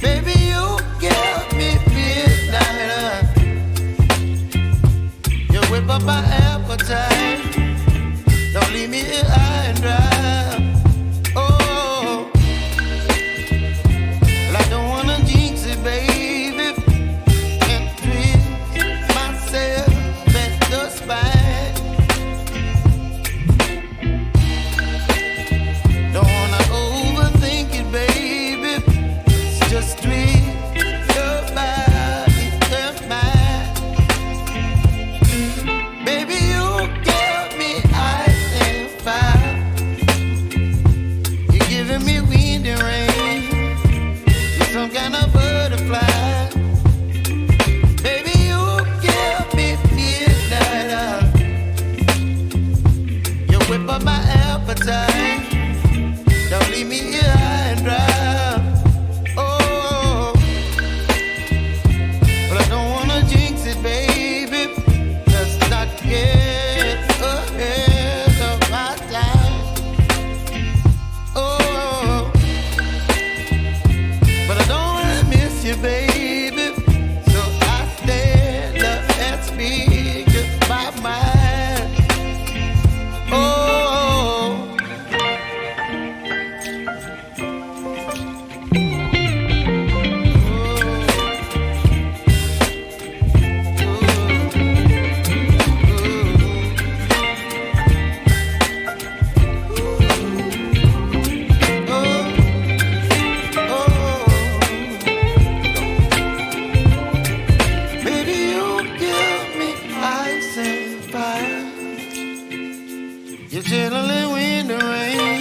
Baby, you give me midnight. You whip up my appetite. Don't leave me here high and dry. Oh, well, I don't wanna jinx it, baby, and twist myself at the spine. Don't wanna overthink it, baby. It's just twist your body and mine. Baby, you give me ice and fire. You're giving me wind and rain. You're some kind of butterfly. Baby, you give me midnight. You whip up my appetite. Don't leave me here high and dry. Oh, but I don't wanna jinx it, baby. Let's not get ahead of my time. Oh, but I don't wanna miss you, baby. So I stand up and speak my mind. Oh. Baby, you give me ice and fire. You're chilling wind and rain.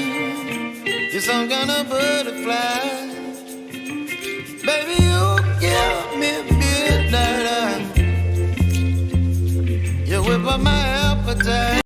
You're some kind of butterfly. Baby, you give me midnight. You whip up my appetite.